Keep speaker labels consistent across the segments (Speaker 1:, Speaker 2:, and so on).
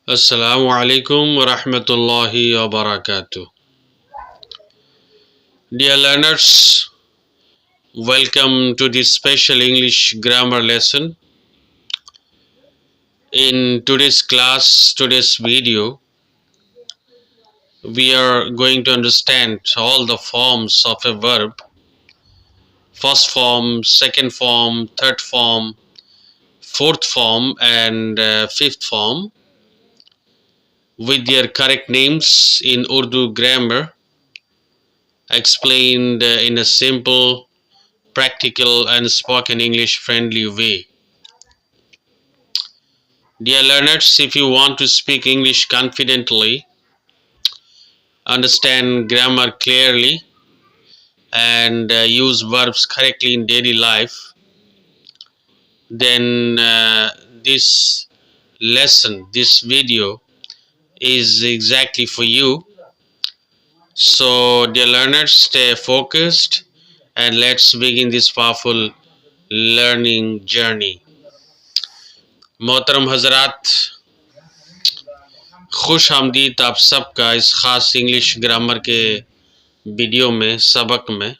Speaker 1: Assalamu alaikum wa rahmatullahi wa barakatuh. Dear learners, welcome to this special English grammar lesson. In today's class, today's video, we are going to understand all the forms of a verb: first form, second form, third form, fourth form, and fifth form with their correct names in Urdu grammar, explained in a simple, practical, and spoken English friendly way. Dear learners, if you want to speak English confidently, understand grammar clearly, and use verbs correctly in daily life, then this lesson, this video is exactly for you. So, dear learners, stay focused and let's begin this powerful learning journey. मोहतरम हजरात, खुश आमदीद आप सबका इस ख़ास English grammar के video में, सबक में।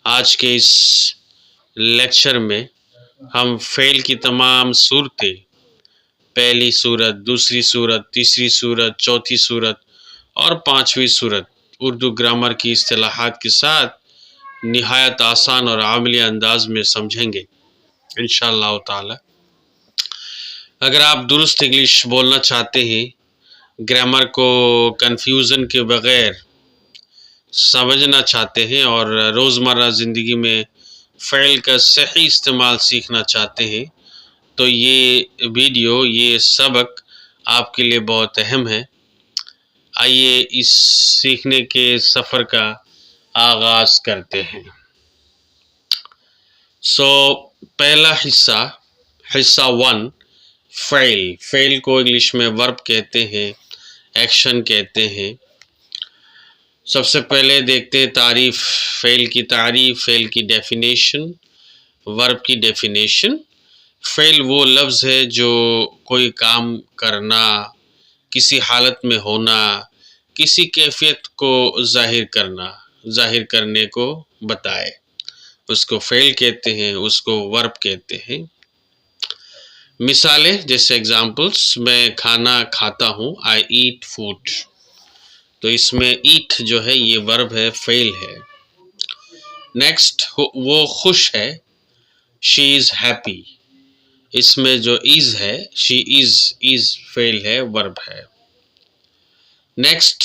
Speaker 1: आज के इस लेक्चर में हम फ़ेल की तमाम सूरतें, पहली सूरत, दूसरी सूरत, तीसरी सूरत, चौथी सूरत और पांचवी सूरत उर्दू ग्रामर की इस्तिलाहात के साथ निहायत आसान और आमली अंदाज में समझेंगे इंशाअल्लाह ताला। अगर आप दुरुस्त इंग्लिश बोलना चाहते हैं, ग्रामर को कन्फ्यूज़न के बग़ैर समझना चाहते हैं और रोज़मर्रा ज़िंदगी में फ़ेल का सही इस्तेमाल सीखना चाहते हैं, तो ये वीडियो, ये सबक आपके लिए बहुत अहम है। आइए इस सीखने के सफ़र का आगाज़ करते हैं। पहला हिस्सा, हिस्सा 1, फ़ेल। फ़ेल को इंग्लिश में वर्ब कहते हैं, एक्शन कहते हैं। सबसे पहले देखते हैं तारीफ़, फ़ेल की तारीफ़, फ़ेल की डेफिनेशन, वर्ब की डेफिनेशन। फ़ेल वो लफ्ज़ है जो कोई काम करना, किसी हालत में होना, किसी कैफ़ियत को ज़ाहिर करने को बताए, उसको फ़ेल कहते हैं, उसको वर्ब कहते हैं। मिसालें जैसे एग्जाम्पल्स, मैं खाना खाता हूँ, आई ईट फूड। तो इसमें ईट जो है ये वर्ब है, फ़ेल है। नेक्स्ट, वो खुश है, शी इज़ हैप्पी। इसमें जो इज़ है, शी इज़ फ़ेल है, वर्ब है। नेक्स्ट,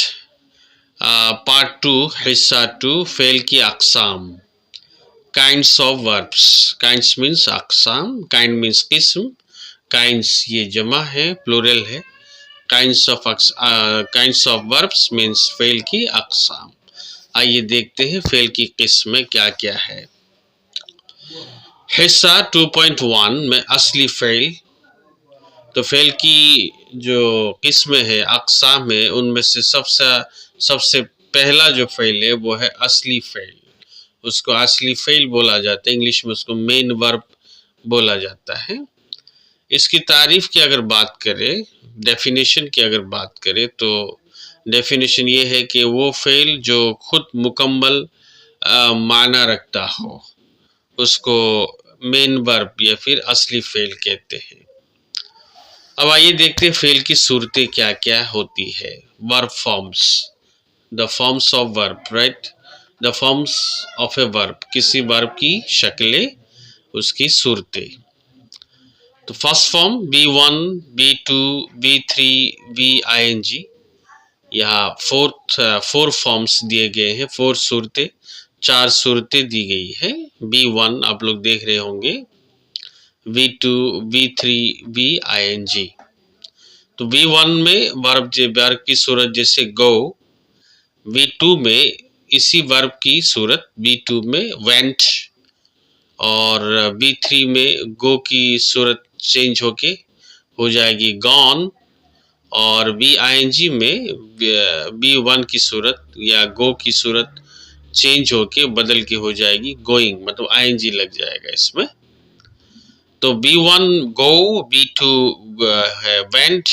Speaker 1: पार्ट 2, हिस्सा 2, फ़ेल की अक़साम, kinds of verbs. Kinds means अक़साम, काइंड मीन्स किस्म, काइंड्स ये जमा है, प्लूरल है। काइंड्स ऑफ वर्ब्स मीन्स फ़ेल की अक़साम। आइए देखते हैं फ़ेल की किस्में क्या क्या है। हिस्सा 2.1 में असली फ़ेल। तो फ़ेल की जो किस्में है, अक़साम है, उनमें से सबसे पहला जो फ़ेल है वो है असली फ़ेल। उसको असली फ़ेल बोला जाता है, इंग्लिश में उसको मेन वर्ब बोला जाता है। इसकी तारीफ़ की अगर बात करें, डेफिनेशन की अगर बात करें, तो डेफिनेशन ये है कि वो फ़ेल जो खुद मुकम्मल माना रखता हो, उसको मेन वर्ब या फिर असली फ़ेल कहते हैं। अब आइए देखते हैं फ़ेल की सूरतें क्या क्या होती है। Verb forms, the forms of verb, right, the forms of a verb, किसी वर्ब की शक्लें, उसकी सूरतें। तो first form B1, B2, B3, VING। यहाँ फोर फॉर्म्स दिए गए हैं, 4 सूरतें, 4 सूरतें दी गई है। B1 आप लोग देख रहे होंगे, V2, V3, VING। तो V1 में वर्ब की सूरत जैसे गो, V2 में इसी वर्ब की सूरत B2 में वेंट, और B3 में गो की सूरत चेंज होके हो जाएगी गॉन, और VING में B1 की सूरत या गो की सूरत चेंज होके बदल के हो जाएगी गोइंग, मतलब ING लग जाएगा इसमें। तो B1 गो, B2 है वेंट,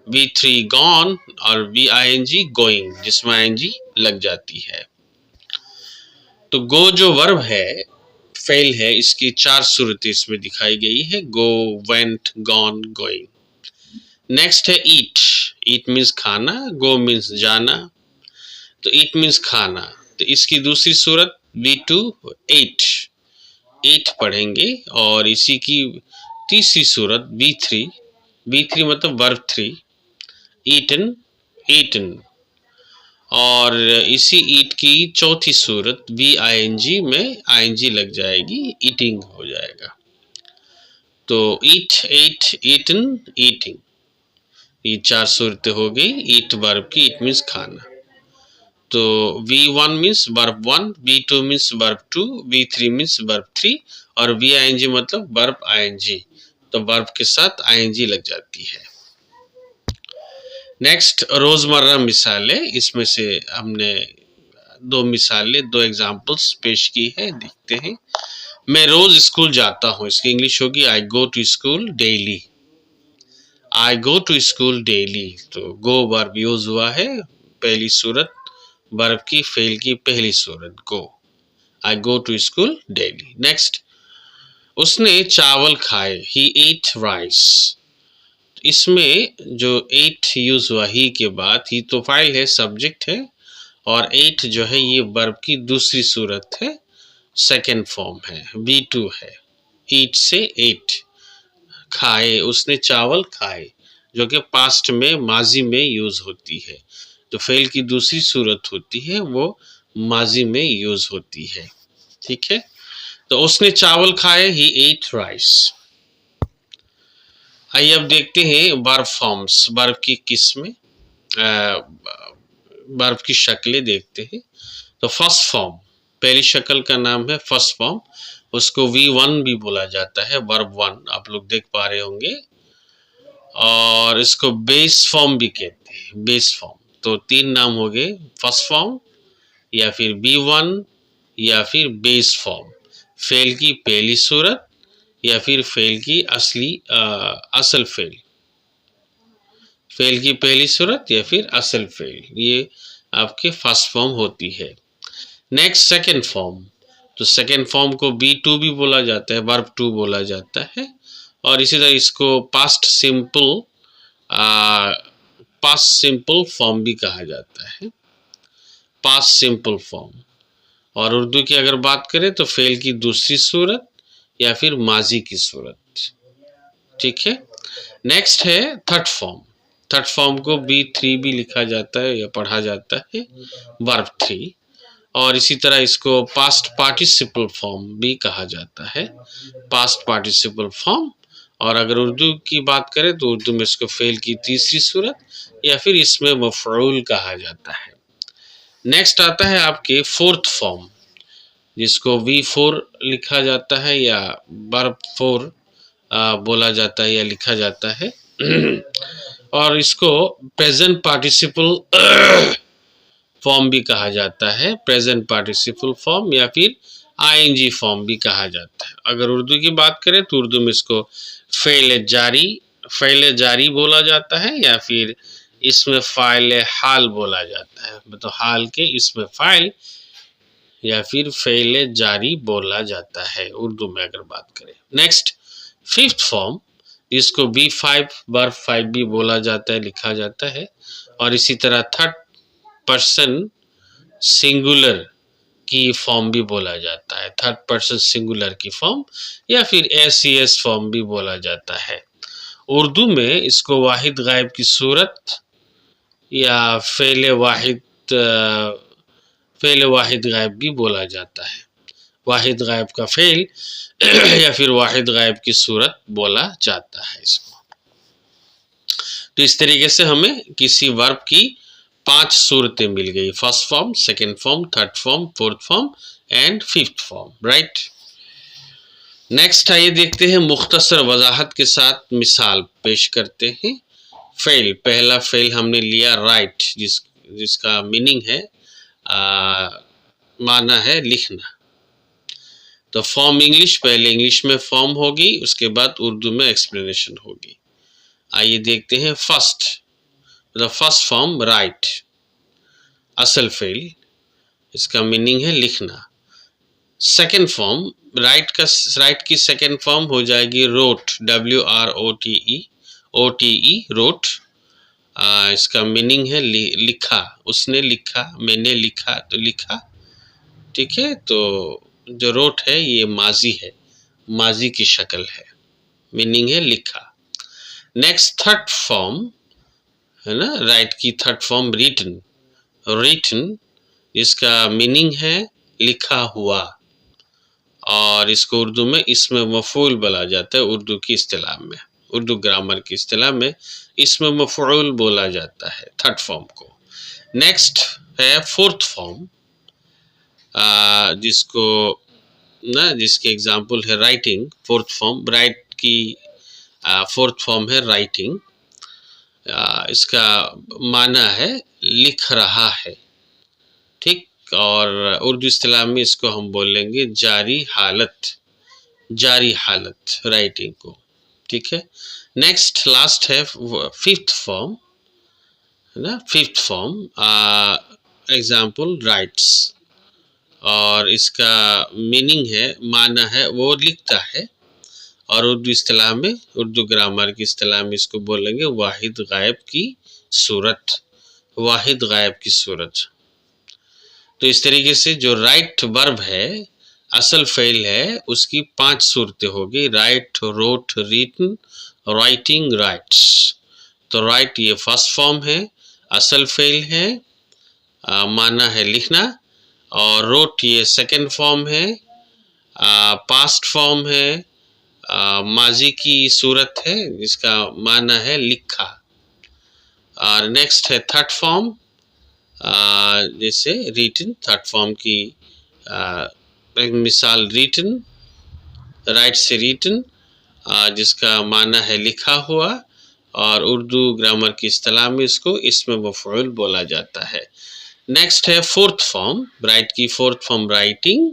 Speaker 1: V3 gone और VING going जिसमें ING लग जाती है। तो गो जो वर्ब है फेल है, इसकी 4 सूरतें इसमें दिखाई गई है, गो, वेंट, गॉन, गोइंग। नेक्स्ट है ईट। ईट मीन्स खाना, गो मीन्स जाना, तो ईट मीन्स खाना, तो इसकी दूसरी सूरत V2 एट, एट पढ़ेंगे। और इसी की तीसरी सूरत V3, V3 मतलब वर्ब 3, ईटन, ईटन। और इसी ईट की चौथी सूरत VING में ING लग जाएगी, ईटिंग हो जाएगा। तो ईट, एट, ईटन, ईटिंग, ये 4 सूरतें हो गई ईट वर्ब की। ईट मीन्स खाना। तो V1 means verb 1, V2 means verb 2, V3 means verb 3 और VING मतलब वर्ब ING, तो वर्ब के साथ ING लग जाती है। नेक्स्ट रोजमर्रा मिसालें, इसमें से हमने 2 मिसालें, 2 एग्जाम्पल्स पेश की है, देखते हैं। मैं रोज स्कूल जाता हूँ, इसकी इंग्लिश होगी I go to school daily. I go to school daily, तो गो वर्ब यूज हुआ है, पहली सूरत वर्ब की, फेल की पहली सूरत go. I go to school daily. Next, उसने चावल खाए, ही एट राइस। इसमें जो एट यूज हुआ ही के बाद, ही तो फाइल है, सब्जेक्ट है, और एट जो है ये वर्ब की दूसरी सूरत है, सेकेंड फॉर्म है, V2 है। ईट से एट, खाए, उसने चावल खाए, जो कि पास्ट में, माजी में यूज होती है। तो फेल की दूसरी सूरत होती है, वो माजी में यूज होती है। ठीक है, तो उसने चावल खाए, ही एट राइस। आइए अब देखते हैं वर्ब फॉर्म्स, वर्ब की किस्में, वर्ब की शक्लें देखते हैं। तो फर्स्ट फॉर्म, पहली शक्ल का नाम है फर्स्ट फॉर्म, उसको V1 भी बोला जाता है, वर्ब 1 आप लोग देख पा रहे होंगे। और इसको बेस फॉर्म भी कहते हैं, बेस फॉर्म। तो 3 नाम हो गए, फर्स्ट फॉर्म या फिर V1 या फिर बेस फॉर्म, फेल की पहली सूरत या फिर फेल की असल फेल, फेल की पहली सूरत या फिर असल फेल, ये आपके फर्स्ट फॉर्म होती है। नेक्स्ट सेकेंड फॉर्म, तो सेकेंड फॉर्म को B2 भी बोला जाता है, वर्ब 2 बोला जाता है। और इसी तरह इसको पास्ट सिंपल फॉर्म भी कहा जाता है, पास्ट सिंपल फॉर्म। और उर्दू की अगर बात करें तो फेल की दूसरी सूरत या फिर माजी की सूरत। ठीक है, नेक्स्ट है थर्ड फॉर्म। थर्ड फॉर्म को B3 भी लिखा जाता है या पढ़ा जाता है, वर्ब 3। और इसी तरह इसको पास्ट पार्टिसिपल फॉर्म भी कहा जाता है, पास्ट पार्टिसिपल फॉर्म। और अगर उर्दू की बात करें तो उर्दू में इसको फेल की तीसरी सूरत या फिर इसमें मफरूल कहा जाता है। नेक्स्ट आता है आपके फोर्थ फॉर्म, जिसको V4 लिखा जाता है या वर्ब 4 बोला जाता है या लिखा जाता है। और इसको प्रेजेंट पार्टिसिपल फॉर्म भी कहा जाता है, प्रेजेंट पार्टिसिपल फॉर्म या फिर ING फॉर्म भी कहा जाता है। अगर उर्दू की बात करें तो उर्दू में इसको फ़ेल जारी बोला जाता है या फिर इसमें फ़ाइल हाल बोला जाता है, मतलब हाल के इसमें फ़ाइल या फिर फ़ेल जारी बोला जाता है उर्दू में अगर बात करें। नेक्स्ट फिफ्थ फॉर्म, इसको B5 वर्ब 5 भी बोला जाता है, लिखा जाता है। और इसी तरह थर्ड पर्सन सिंगुलर की फॉर्म भी बोला जाता है, थर्ड पर्सन सिंगुलर की फॉर्म या फिर SES फॉर्म भी बोला जाता है। उर्दू में इसको वाहिद गायब की सूरत या फ़ेल वाहिद गायब भी बोला जाता है, वाहिद गायब का फ़ेल या फिर वाहिद गायब की सूरत बोला जाता है इसको। तो इस तरीके से हमें किसी वर्ब की 5 सूरतें मिल गई, first form, second form, third form, fourth form and fifth form, right. Next आइए देखते हैं, मुख्तसर वजाहत के साथ मिसाल पेश करते हैं। फेल, पहला फेल हमने लिया राइट, जिसका मीनिंग है माना है लिखना। तो फॉर्म इंग्लिश, पहले इंग्लिश में फॉर्म होगी, उसके बाद उर्दू में एक्सप्लेनेशन होगी। आइए देखते हैं first, the first form right, असल फेल, इसका मीनिंग है लिखना। सेकेंड फॉर्म राइट का, राइट की सेकेंड फॉर्म हो जाएगी रोट, WROTE, रोट। इसका मीनिंग है लिखा, उसने लिखा, मैंने लिखा, तो लिखा। ठीक है, तो जो रोट है ये माजी है, माजी की शक्ल है, मीनिंग है लिखा। नेक्स्ट थर्ड फॉर्म है ना, राइट की थर्ड फॉर्म रिटन, रिटन, इसका मीनिंग है लिखा हुआ, और इसको उर्दू में इसमें मफूल बोला जाता है। उर्दू की इस्तिलाह में, उर्दू ग्रामर की इस्तिलाह में इसमें मफूल बोला जाता है थर्ड फॉर्म को। नेक्स्ट है फोर्थ फॉर्म, जिसको ना, जिसके एग्जाम्पल है राइटिंग, फोर्थ फॉर्म, राइट की फोर्थ फॉर्म है राइटिंग। इसका माना है लिख रहा है, ठीक। और उर्दू इस्तिलाह में इसको हम बोलेंगे जारी हालत, जारी हालत राइटिंग को, ठीक है। नेक्स्ट लास्ट है फिफ्थ फॉर्म, है ना, फिफ्थ फॉर्म, एग्जाम्पल राइट्स, और इसका मीनिंग है, माना है वो लिखता है, और उर्दू इस्तिलाह में, उर्दू ग्रामर की इस्तिलाह में इसको बोलेंगे वाहिद गायब की सूरत, वाहिद गायब की सूरत। तो इस तरीके से जो राइट वर्ब है, असल फेल है, उसकी 5 सूरतें होगी, write, wrote, written, writing, writes. तो राइट ये फर्स्ट फॉर्म है, असल फेल है, माना है लिखना, और रोट ये सेकंड फॉर्म है, पास्ट फॉर्म है, माजी की सूरत है, जिसका माना है लिखा। और नेक्स्ट है थर्ड फॉर्म, जैसे रिटन, थर्ड फॉर्म की एक मिसाल रिटन, राइट से रिटन, जिसका माना है लिखा हुआ, और उर्दू ग्रामर की इस्तिलाह में इसको इसमें मफऊल बोला जाता है। नेक्स्ट है फोर्थ फॉर्म, राइट की फोर्थ फॉर्म राइटिंग,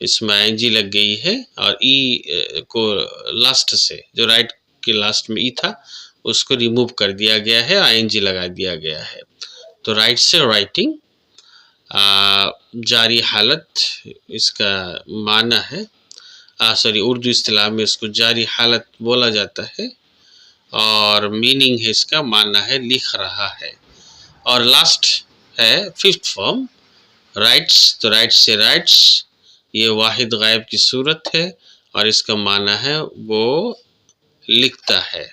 Speaker 1: इसमें आईएनजी लग गई है, और ई को लास्ट से, जो राइट के लास्ट में ई था उसको रिमूव कर दिया गया है, आईएनजी लगा दिया गया है। तो राइट से राइटिंग, जारी हालत, इसका माना है, सॉरी, उर्दू इस्तिलाह में इसको जारी हालत बोला जाता है, और मीनिंग है इसका, माना है लिख रहा है। और लास्ट है फिफ्थ फॉर्म राइट्स, तो राइट से राइट्स, ये वाहिद गायब की सूरत है, और इसका माना है वो लिखता है,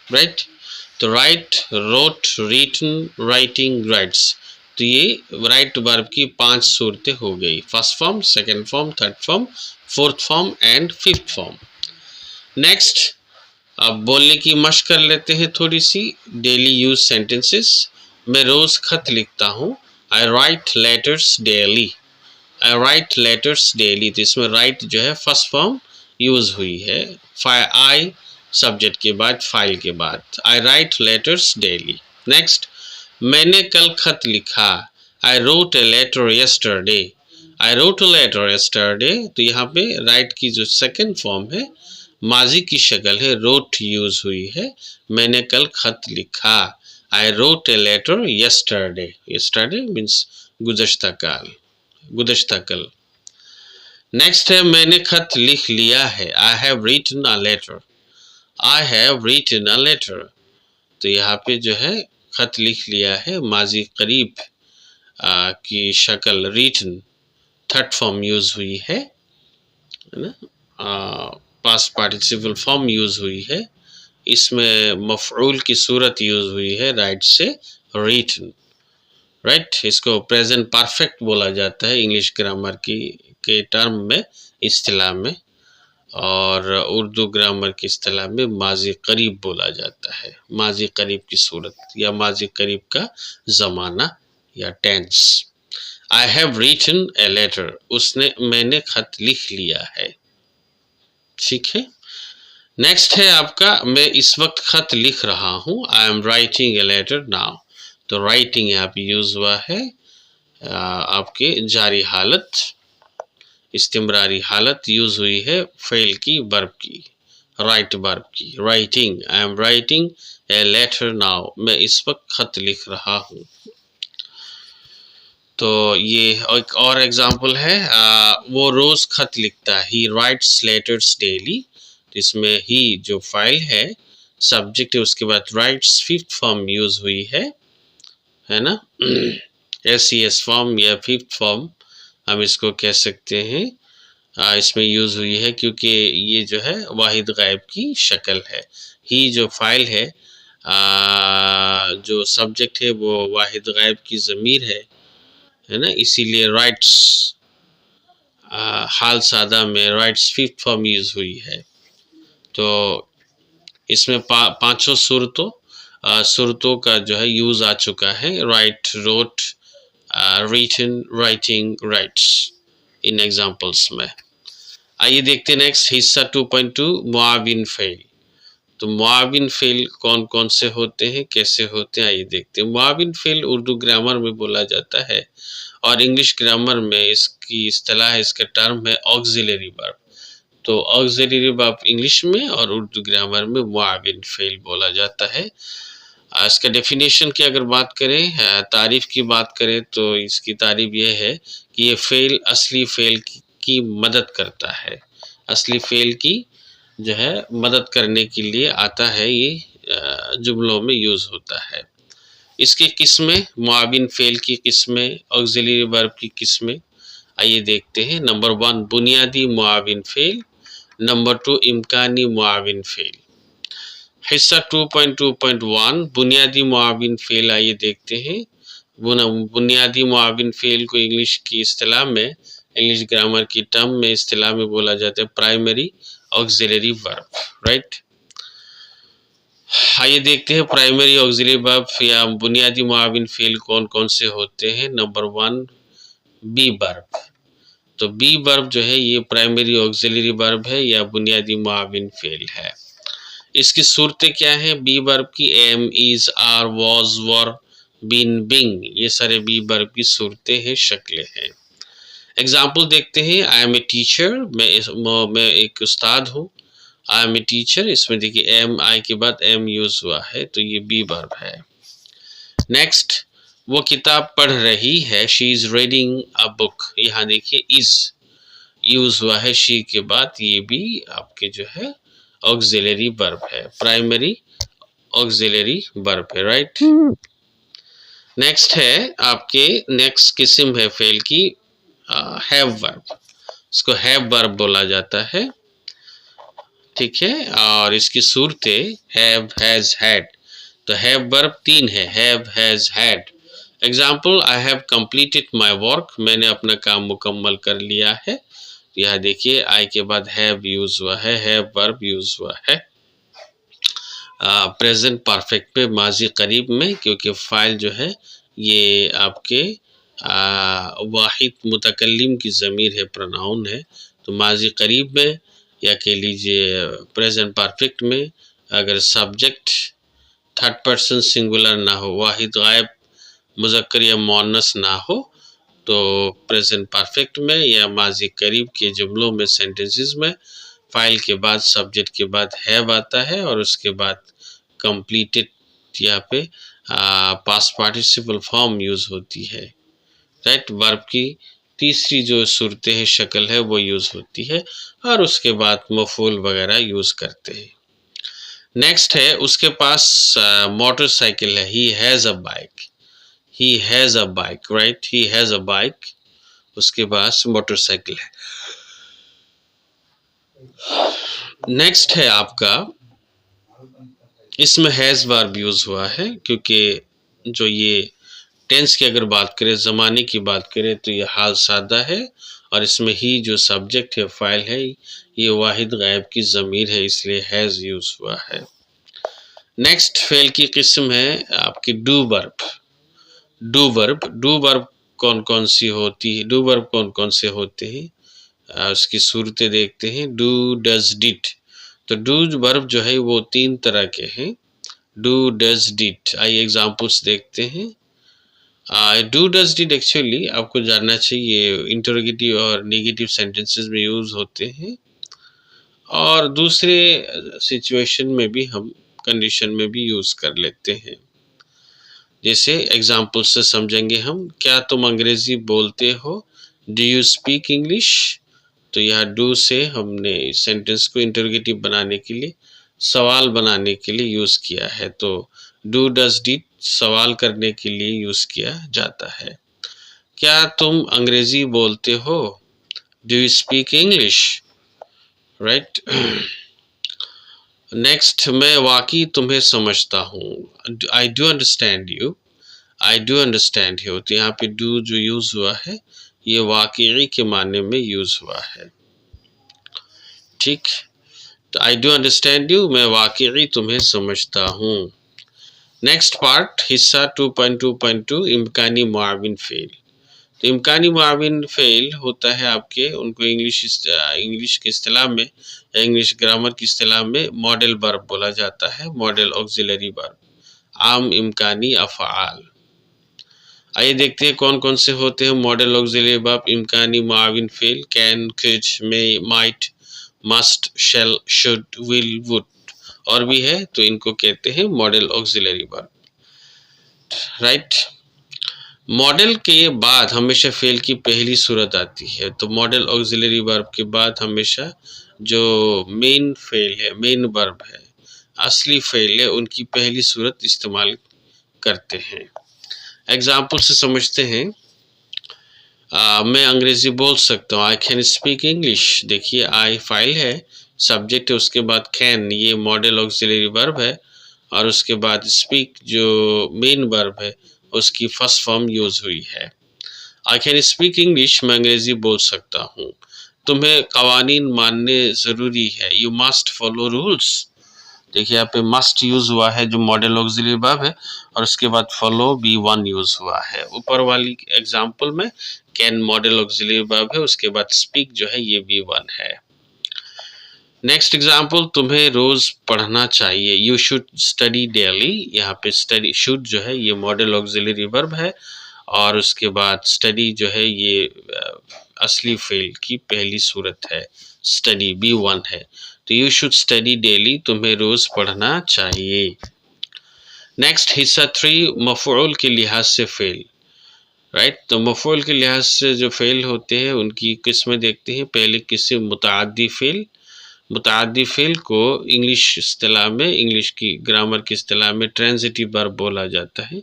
Speaker 1: राइट। तो write, wrote, written, writing, writes, तो ये राइट वर्ब की 5 सूरतें हो गई, first form, second form, third form, fourth form and fifth form. Next अब बोलने की मशक कर लेते हैं थोड़ी सी, डेली यूज सेंटेंसेस। मैं रोज खत लिखता हूँ, आई राइट लेटर्स डेली, आई राइट लेटर्स डेली, तो इसमें राइट जो है फर्स्ट फॉर्म यूज हुई है, आई सब्जेक्ट के बाद, फाइल के बाद, I write letters daily. Next, मैंने कल खत लिखा, I wrote a letter yesterday, I wrote a letter yesterday, तो यहाँ पे राइट की जो सेकंड फॉर्म है, माजी की शक्ल है, रोट यूज हुई है, मैंने कल खत लिखा, I wrote a letter yesterday, yesterday means गुज़श्ता काल, गुज़श्ता कल। नेक्स्ट है मैंने खत लिख लिया है, I have written a letter, I have written a letter, तो यहाँ पे जो है खत लिख लिया है, माजी करीब की शक्ल रिटन, थर्ड फॉर्म यूज हुई है ना, पास्ट पार्टिसिपल फॉर्म यूज हुई है, इसमें मफऊल की सूरत यूज हुई है, राइट से रिटन, राइट। इसको प्रेजेंट परफेक्ट बोला जाता है इंग्लिश ग्रामर की के टर्म में, इस्तिलाह में, और उर्दू ग्रामर की इस्तिलाह में माजी करीब बोला जाता है, माजी करीब की सूरत या माजी करीब का ज़माना या tense. I have written a letter, उसने, मैंने खत लिख लिया है, ठीक है। नेक्स्ट है आपका, मैं इस वक्त खत लिख रहा हूँ, I am writing a letter now, तो राइटिंग यहाँ पे यूज हुआ है आपके जारी हालत, इस्तिमरारी हालत यूज हुई है फेल की, वर्ब की, राइट वर्ब की। Writing, I am writing a letter now, मैं इस वक्त खत लिख रहा हूँ। तो ये एक और एग्जांपल है, वो रोज खत लिखता है, ही राइट्स लेटर्स डेली। इसमें ही जो फाइल है, सब्जेक्ट है, उसके बाद राइट्स फिफ्थ फॉर्म यूज हुई है ना। एस फॉर्म या फिफ्थ फॉर्म हम इसको कह सकते हैं, इसमें यूज हुई है क्योंकि ये जो है वाहिद गायब की शक्ल है। ही जो फाइल है, जो सब्जेक्ट है वो वाहिद गायब की ज़मीर है ना, इसीलिए राइट्स हाल सादा में राइट्स फिफ्थ फॉर्म यूज हुई है। तो इसमें पांचों सूरतों का जो है यूज आ चुका है, right, wrote, written, writing, writes, इन एग्जांपल्स में। आइए देखते हैं नेक्स्ट हिस्सा 2.2 मुआविन फेल। तो मुआविन फेल कौन कौन से होते हैं, कैसे होते हैं, आइए देखते हैं। मुआविन फेल उर्दू ग्रामर में बोला जाता है और इंग्लिश ग्रामर में इसकी इस्तिलाह है, इसका टर्म है ऑक्सिलरी वर्ब। तो ऑक्सिलरी वर्ब इंग्लिश में और उर्दू ग्रामर में मुआविन फेल बोला जाता है। इसका डेफिनेशन की अगर बात करें, तारीफ की बात करें, तो इसकी तारीफ यह है कि ये फेल असली फेल की मदद करता है, असली फेल की जो है मदद करने के लिए आता है, ये जुमलों में यूज होता है। इसकी किस्में, मुआविन फेल की किस्में, ऑक्सिलरी वर्ब की किस्में, आइए देखते हैं। नंबर 1 बुनियादी मुआविन फेल, नंबर 2 इम्कानी मुआविन फेल। हिस्सा 2.2.1 बुनियादी मुआविन फेल, आइए देखते हैं। बुनियादी मुआविन फेल को इंग्लिश की इस्तिलाह में, इंग्लिश ग्रामर की टर्म में, इस्तिलाह में बोला जाता है प्राइमरी ऑक्सिलरी वर्ब, राइट। आइए देखते हैं प्राइमरी ऑक्सिलरी वर्ब या बुनियादी मुआविन फेल कौन कौन से होते हैं। Number 1 be verb. तो बी वर्ब जो है ये प्राइमरी ऑक्सिलरी वर्ब है या बुनियादी मुआविन फेल है। इसकी सूरतें क्या है बी वर्ब की? Am, is, are, was, were, been, being, ये सारे बी वर्ब की सूरतें हैं, शक्लें हैं। एग्जाम्पल देखते हैं। आई एम ए टीचर, मैं एक उस्ताद हूँ। आई एम ए टीचर, इसमें देखिए एम, आई के बाद एम यूज हुआ है, तो ये बी वर्ब है। नेक्स्ट, वो किताब पढ़ रही है, she is reading a book, यहाँ देखिए इज यूज हुआ है शी के बाद, ये भी आपके जो है ऑक्सिलरी वर्ब है, प्राइमरी ऑक्सिलरी वर्ब है, राइट। नेक्स्ट है आपके, नेक्स्ट किस्म है फेल की हैव वर्ब, इसको हैव वर्ब बोला जाता है, ठीक है। और इसकी सूरतें हैव, हैज, हैड। तो हैव वर्ब 3 है, have, has, had. Example, I have completed my work, मैंने अपना काम मुकम्मल कर लिया है। यहाँ देखिए आई के बाद हैव यूज हुआ है, हैव वर्ब यूज हुआ है। प्रेजेंट परफेक्ट पे माजी करीब में, क्योंकि फाइल जो है ये आपके वाहिद मुतकल्लिम की ज़मीर है, प्रोनाउन है, तो माजी करीब में या कह लीजिए प्रेजेंट परफेक्ट में अगर सब्जेक्ट थर्ड पर्सन सिंगुलर ना हो, वाहिद गायब मुज़क्कर या मुअन्नस ना हो, तो प्रेजेंट परफेक्ट में या माजी करीब के जुमलों में, सेंटेंसेस में फाइल के बाद सब्जेक्ट के बाद हैव आता है और उसके बाद कंप्लीटेड यहाँ पे पास्ट पार्टिसिपल फॉर्म यूज होती है, राइट। वर्ब की तीसरी जो सूरतें है, शक्ल है, वो यूज होती है और उसके बाद मफूल वगैरह यूज करते हैं। नेक्स्ट है, उसके पास मोटरसाइकिल है, he has a bike, he has a bike, right, he has a bike, उसके पास मोटरसाइकिल है। नेक्स्ट है आपका, इसमें हैज वर्ब यूज हुआ है क्योंकि जो ये टेंस की अगर बात करें, ज़माने की बात करें, तो ये हाल सादा है और इसमें ही जो सब्जेक्ट है, फाइल है, ये वाहिद गायब की ज़मीर है, इसलिए हैज यूज हुआ है। नेक्स्ट फेल की किस्म है आपकी do verb. Do verb, do verb कौन कौन सी होती है, डू वर्ब कौन कौन से होते हैं, उसकी सूरतें देखते हैं। Do, does, did. तो डू वर्ब जो है वो 3 तरह के हैं, डू, डज, डिड। आइए एग्जांपल्स देखते हैं। डू, डज, डिड एक्चुअली आपको जानना चाहिए इंटरोगेटिव और नेगेटिव सेंटेंसेस में यूज होते हैं और दूसरे सिचुएशन में भी हम कंडीशन में भी यूज कर लेते हैं। जैसे एग्जाम्पल से समझेंगे हम, क्या तुम अंग्रेजी बोलते हो? Do you speak English? तो यहाँ डू से हमने सेंटेंस को इंटरोगेटिव बनाने के लिए, सवाल बनाने के लिए यूज किया है। तो डू डज डिड सवाल करने के लिए यूज किया जाता है। क्या तुम अंग्रेजी बोलते हो? Do you speak English? Right. Next, मैं वाकई तुम्हें समझता हूँ। I do understand you. I do understand you. तो यहाँ पे डू जो यूज हुआ है ये वाकई के माने में यूज हुआ है। ठीक, तो आई डू अंडरस्टैंड यू, मैं वाकई तुम्हें समझता हूँ। नेक्स्ट पार्ट, हिस्सा 2.2.2, इम्कानी मुआविन फेल। तो इम्कानी मुआविन फेल होता है आपके, उनको इंग्लिश की इस्तिलाह में या इंग्लिश ग्रामर की इस्तिलाह में मॉडल वर्ब बोला जाता है, मॉडल ऑक्सिलरी वर्ब, आम इम्कानी अफ़आल। आइए देखते हैं कौन कौन से होते हैं मॉडल ऑक्सिलरी वर्ब इम्कानी मुआविन फेल। Can, could, may, might, must, shall, should, will, would और भी है, तो इनको कहते हैं modal auxiliary verb. Right. Modal के बाद हमेशा फेल की पहली सूरत आती है। तो मॉडल ऑक्सिलरी वर्ब के बाद हमेशा जो मेन फेल है, मेन वर्ब है, असली फेल है, उनकी पहली सूरत इस्तेमाल करते हैं। एग्जाम्पल से समझते हैं। मैं अंग्रेजी बोल सकता हूँ। I can speak English. देखिए आई फाइल है, सब्जेक्ट है, उसके बाद कैन ये मॉडल ऑक्सिलरी वर्ब है, और उसके बाद स्पीक जो मेन वर्ब है उसकी फर्स्ट फॉर्म यूज हुई है। आई कैन स्पीक इंग्लिश, मैं अंग्रेजी बोल सकता हूँ। तुम्हें कवानीन मानने जरूरी है। You must follow rules. देखिए यहाँ पे मस्ट यूज हुआ है जो मॉडल ऑक्सिलरी वर्ब है, और उसके बाद फॉलो B1 यूज हुआ है। ऊपर वाली एग्जांपल में कैन मॉडल ऑक्सिलरी वर्ब है, उसके बाद स्पीक जो है ये B1 है। नेक्स्ट एग्जांपल, तुम्हें रोज पढ़ना चाहिए। You should study daily. यहाँ पे स्टडी, शुड जो है ये मॉडल ऑक्सिलरी वर्ब है, और उसके बाद स्टडी जो है ये असली फेल की पहली सूरत है, स्टडी B1 है। तो यू शुड स्टडी डेली, तुम्हें रोज पढ़ना चाहिए। नेक्स्ट हिस्सा 3, मफऊल के लिहाज से फेल। राइट, तो मफऊल के लिहाज से जो फेल होते हैं उनकी किस्में देखते हैं। पहले किस्म मुतअद्दी फेल। मुतअद्दी फेल को इंग्लिश इस्तिलाह में, इंग्लिश की ग्रामर की इस्तिलाह में ट्रांजिटिव वर्ब बोला जाता है।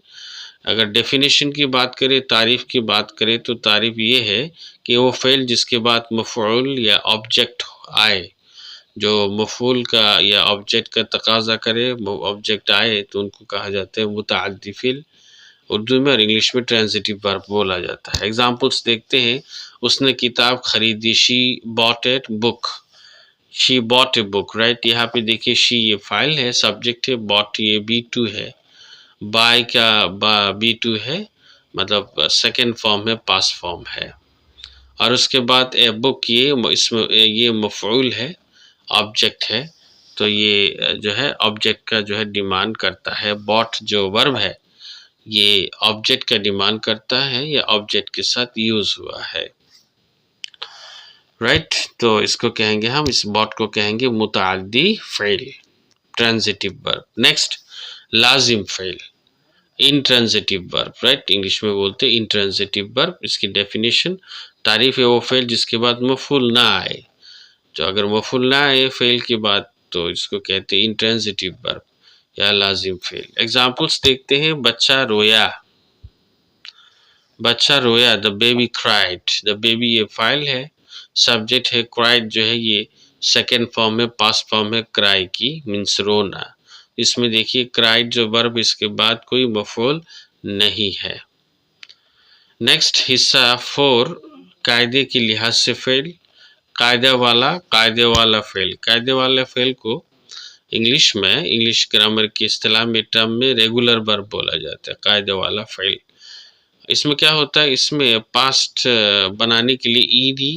Speaker 1: अगर डेफिनेशन की बात करें, तारीफ की बात करें, तो तारीफ ये है कि वो फेल जिसके बाद मफऊल या ऑब्जेक्ट आए, जो मफूल का या ऑब्जेक्ट का तकाजा करे, ऑब्जेक्ट आए, तो उनको कहा जाता है मुतअद्दी फेल उर्दू में, और इंग्लिश में ट्रांजिटिव वर्ब बोला जाता है। एग्जांपल्स देखते हैं। उसने किताब खरीदी। She bought at book. She bought a book. Right, यहाँ पे देखिए शी ये फाइल है, सब्जेक्ट है, बॉट ये B2 है, बाय का B2 है, मतलब सेकेंड फॉर्म है, पास्ट फॉर्म है, और उसके बाद ए बुक ये इसमें ये मफऊल है, ऑब्जेक्ट है। तो ये जो है ऑब्जेक्ट का जो है डिमांड करता है। बॉट जो वर्ब है ये ऑब्जेक्ट का डिमांड करता है, या ऑब्जेक्ट के साथ यूज हुआ है। राइट, तो इसको कहेंगे हम, इस बॉट को कहेंगे मुतअद्दी फेल, ट्रांजिटिव वर्ब। नेक्स्ट, लाजिम fail, intransitive verb. Right, English में बोलते हैं इंट्रांजिटिव वर्ब। इसकी डेफिनेशन, तारीफ है वो फेल जिसके बाद मफूल ना आए। जो अगर मफूल ना आए फेल के बाद, तो इसको कहते हैं इंट्रांजिटिव वर्ब या लाजिम फेल। एग्जांपल्स देखते हैं। बच्चा रोया। बच्चा रोया, the baby cried. The baby ये फाइल है, सब्जेक्ट है, क्राइड जो है ये सेकेंड फॉर्म है, पास्ट फॉर्म है क्राई की, मीन्स रोना। इसमें देखिए क्राइड जो वर्ब, इसके बाद कोई मफूल नहीं है। नेक्स्ट हिस्सा 4, कायदे के लिहाज से फेल। कायदे वाला फेल। कायदे वाला फेल को इंग्लिश में, इंग्लिश ग्रामर की इस्तिलाह में, टर्म में रेगुलर वर्ब बोला जाता है, कायदे वाला फेल। इसमें क्या होता है, इसमें पास्ट बनाने के लिए ईडी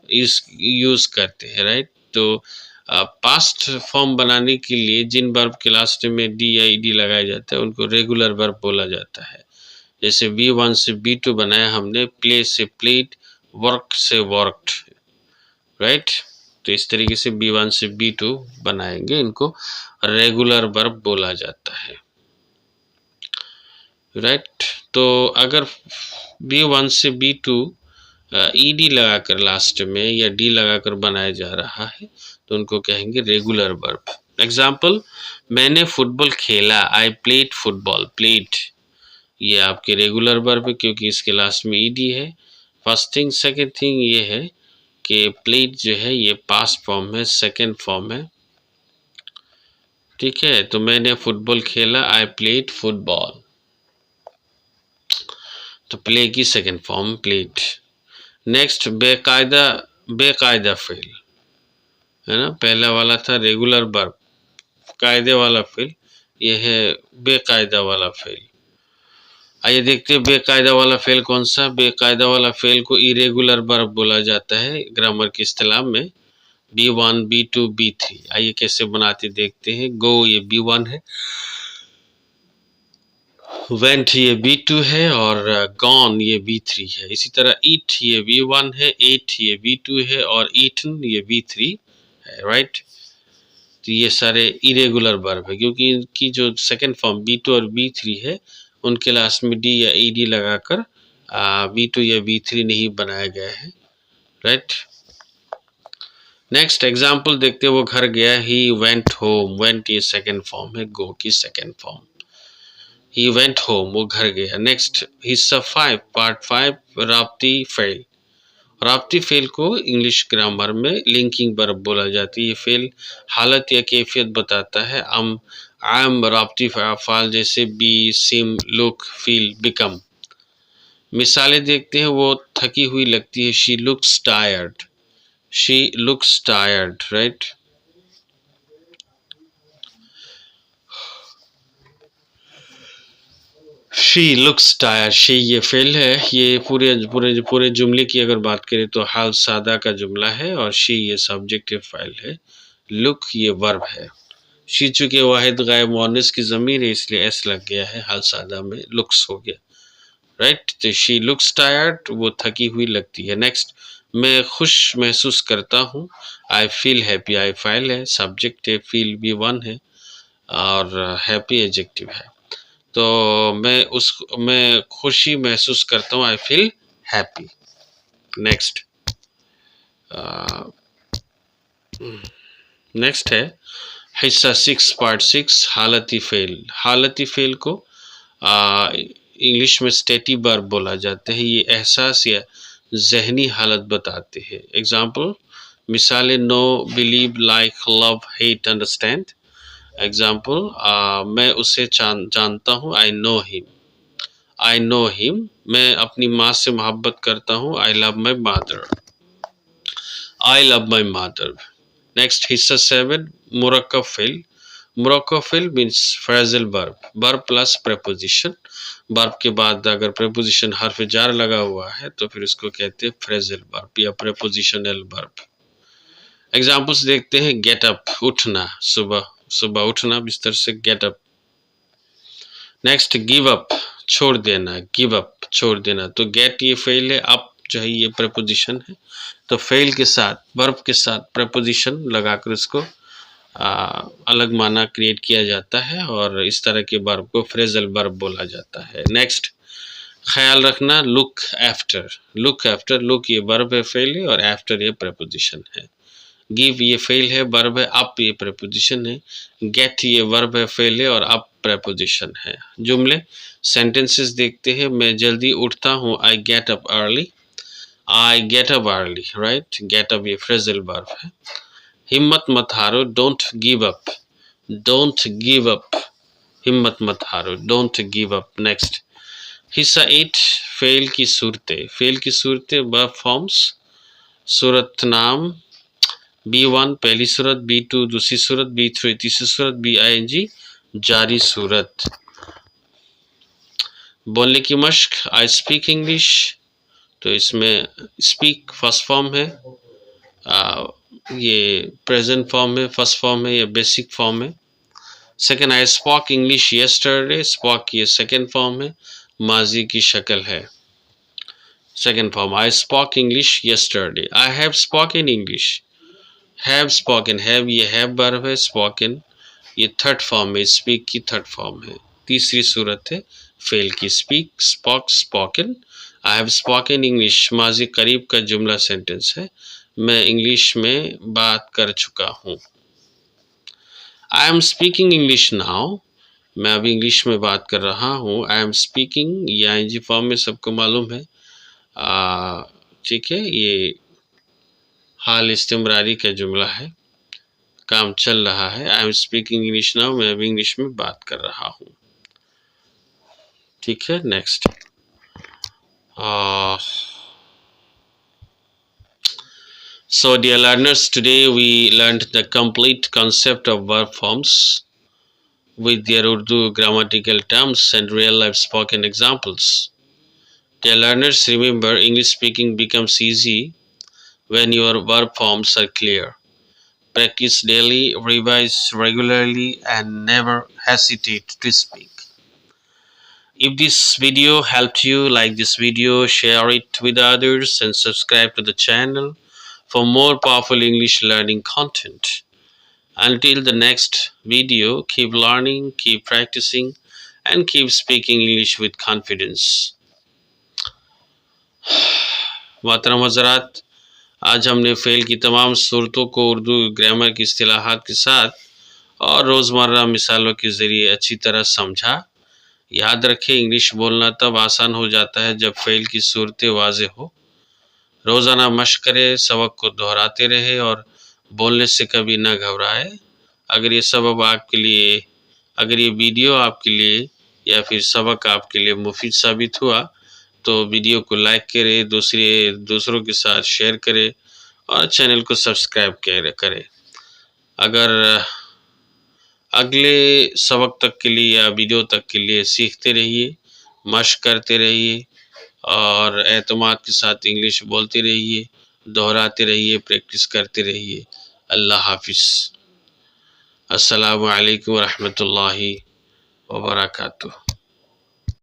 Speaker 1: यूज करते हैं। राइट, तो पास्ट फॉर्म बनाने के लिए जिन वर्ब के लास्ट में डी या ईडी लगाया जाता है उनको रेगुलर वर्ब बोला जाता है। जैसे B1 से B2 बनाया हमने, प्ले से प्लेड, वर्क से वर्कड। राइट, तो इस तरीके से B1 से B2 बनाएंगे, इनको रेगुलर वर्ब बोला जाता है, राइट। तो अगर B1 से B2 ईडी लगाकर लास्ट में या डी लगाकर बनाया जा रहा है तो उनको कहेंगे रेगुलर वर्ब। एग्जाम्पल, मैंने फुटबॉल खेला, आई प्लेड फुटबॉल, प्लेड ये आपके रेगुलर वर्ब है क्योंकि इसके लास्ट में ईडी है। First thing. सेकंड थिंग ये है कि प्लेड जो है ये पास्ट फॉर्म है, सेकंड फॉर्म है, ठीक है। तो मैंने फुटबॉल खेला, आई प्लेड फुटबॉल, तो प्ले की सेकंड फॉर्म प्लेड। नेक्स्ट, बेकायदा, बेकायदा फेल है ना, पहला वाला था रेगुलर वर्ब, कायदे वाला फेल, ये है बेकायदा वाला फेल। आइए देखते हैं बेकायदा वाला फेल कौन सा। बेकायदा वाला फेल को इरेगुलर वर्ब बोला जाता है ग्रामर की इस्तेलाह में। B1, B2, B3, आइए कैसे बनाते देखते हैं। गो ये B1 है, वेंट ये B2 है और गॉन ये B3 है। इसी तरह ईट ये B1 है, एट ये B2 है और ईटन ये B3 है, राइट। तो ये सारे इरेगुलर वर्ब है क्योंकि इनकी जो सेकंड फॉर्म B2 और B3 है उनके लास्ट में डी या ईडी लगाकर B2 या B3 नहीं बनाया गया है, राइट। नेक्स्ट एग्जाम्पल देखते हैं, वो घर गया, ही वेंट होम, वेंट ये सेकंड फॉर्म है, गो की second form, he went home वो घर गया। नेक्स्ट हिस्सा 5 part 5, Rapti fail. Rapti fail को इंग्लिश ग्रामर में लिंकिंग वर्ब बोला जाती है। ये फेल हालत या कैफियत बताता है। आई एम राप्ती फाल जैसे be, seem, look, feel, become. मिसालें देखते हैं, वो थकी हुई लगती है, she looks tired, she looks tired, right. She looks tired, she ये फेल है। ये पूरे पूरे पूरे जुमले की अगर बात करें तो हाल सादा का जुमला है और शी ये सब्जेक्टिव फाइल है, लुक ये वर्ब है। शी चूंकि वाहिद गायब मुअन्नस की ज़मीर है इसलिए एस लग गया है, हाल सादा में लुक्स हो गया, राइट। तो शी लुक्स टायर्ड, वो थकी हुई लगती है। नेक्स्ट, मैं खुश महसूस करता हूँ, I feel happy, I file है, सब्जेक्ट है, फील B1 है और हैप्पी एडजेक्टिव है। तो मैं खुशी महसूस करता हूँ, I feel happy. Next next है हिस्सा 6 पार्ट 6, हालती फेल। हालती फेल को इंग्लिश में स्टेटी वर्ब बोला जाता है। ये एहसास या जहनी हालत बताते हैं। एग्जाम्पल, मिसालें, know, believe, like, love, hate, understand. Example, मैं उसे जानता हूँ, I know him, I know him. मैं अपनी माँ से मोहब्बत करता हूँ, I love my mother, I love my mother. Next हिस्सा 7, मुरक्कब फेल। मुरक्कब फेल means phrasal verb, verb plus preposition. Verb के बाद अगर प्रेपोजिशन हर्फ जार लगा हुआ है तो फिर इसको कहते हैं फ्रेजल वर्ब या प्रेपोजिशनल वर्ब। एग्जाम्पल्स देखते हैं, गेट अप उठना, सुबह सुबह उठना बिस्तर से, get up. Next, give up छोड़ देना, गिव अप छोड़ देना। तो गेट ये फेल है, अप जो है ये प्रेपोजिशन है, तो फेल के साथ वर्ब के साथ प्रेपोजिशन लगाकर इसको अलग माना क्रिएट किया जाता है और इस तरह के वर्ब को फ्रेजल वर्ब बोला जाता है। नेक्स्ट, ख्याल रखना, look after, look after, look ये वर्ब है फेल है और आफ्टर ये प्रेपोजिशन है। गिव ये फेल है वर्ब है, अप ये प्रेपोजिशन है। गेट ये वर्ब है फेल है और अप प्रेपोजिशन है। जुमले सेंटेंसेस देखते हैं, मैं जल्दी उठता हूँ, I get up early, I get up early, right. Get up ये फ्रेजल वर्ब है। हिम्मत मत हारो, don't give up, don't give up, हिम्मत मत हारो, डोंट गिव अप। नेक्स्ट हिस्सा 8, फेल की सूरतें। फेल की सूरतें वर्ब फॉर्म्स, सूरत नाम, B1 पहली सूरत, B2 दूसरी सूरत, B3 तीसरी सूरत, BING जारी सूरत। बोलने की मश्क, आई स्पीक इंग्लिश, तो इसमें स्पीक फर्स्ट फॉर्म है, ये प्रेजेंट फॉर्म है, फर्स्ट फॉर्म है, ये बेसिक फॉर्म है। Second, I spoke English yesterday, spoke ये सेकेंड फॉर्म है, माजी की शक्ल है। Second form, I spoke English yesterday, I have spoken English have spoken, have ये हैव वर्ब है, स्पोकन ये थर्ड फॉर्म है, स्पीक की थर्ड फॉर्म है, तीसरी सूरत है फेल की। Speak, spoke, spoken. I have spoken English माजी करीब का जुमला सेंटेंस है, मैं इंग्लिश में बात कर चुका हूँ। I am speaking English now, मैं अभी इंग्लिश में बात कर रहा हूँ। आई एम स्पीकिंग ये आईएनजी फॉर्म में सबको मालूम है, ठीक है, ये हाल इस्तिमरारी का जुमला है, काम चल रहा है। I am speaking English now, मैं अभी इंग्लिश में बात कर रहा हूँ, ठीक है। Next, so dear learners, today we learned the complete concept of verb forms with their Urdu grammatical terms and real life spoken examples. Dear learners, remember English speaking becomes easy when your verb forms are clear. Practice daily, revise regularly, and never hesitate to speak. If this video helped you, like this video, share it with others, and subscribe to the channel for more powerful English learning content. Until the next video, keep learning, keep practicing, and keep speaking English with confidence. मोहतरम हज़रात, आज हमने fail की तमाम सूरतों को Urdu grammar की इस्तिलाहात के साथ और रोज़मर्रा मिसालों के ज़रिए अच्छी तरह समझा। याद रखें, इंग्लिश बोलना तब आसान हो जाता है जब फ़ेल की सूरतें वाज़ेह हो। रोज़ाना मश्क करें, सबक को दोहराते रहे और बोलने से कभी ना घबराए। अगर ये सबक आपके लिए, अगर ये वीडियो आपके लिए या फिर सबक आपके लिए मुफीद साबित हुआ तो वीडियो को लाइक करें, दूसरों के साथ शेयर करें और चैनल को सब्सक्राइब करें। अगर अगले सबक तक के लिए या वीडियो तक के लिए सीखते रहिए, मश्क करते रहिए और एतमाद के साथ इंग्लिश बोलते रहिए, दोहराते रहिए, प्रैक्टिस करते रहिए। अल्लाह हाफिज़। अस्सलामु अलैकुम व रहमतुल्लाहि व बरकातुहू।